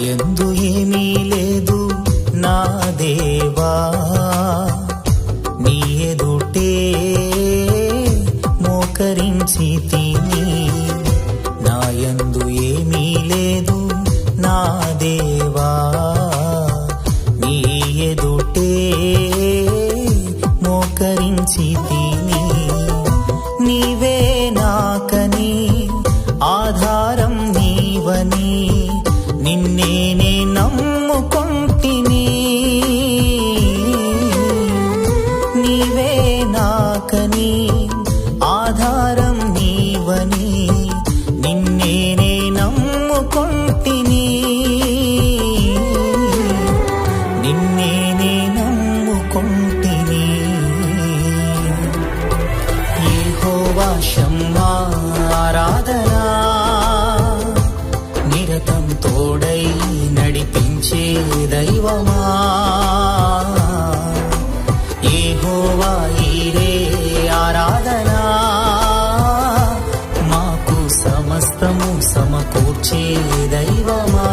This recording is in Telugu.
యందు ఏమీ లేదు నా దేవా, నీ ఎదుటే మోకరించితిని. నా యందు ఏమీ లేదు నా దేవా, నీ ఎదుటే మోకరించితిని. నీవే నాకని ఆధారం నీవని నిన్నేనే నమ్ముకొంటిని. నీవే నాకని ఆధారం నీవని నిన్నేనే నమ్ముకొంటిని. నిన్నేనే నమ్ముకొంటిని. యెహోవా షమ్మా ఆరాధనా, నిరతం తోడై నడిపించే దైవమా. యెహోవా ఈరే ఆరాధనా, మాకు సమస్తము సమకూర్చే దైవమా.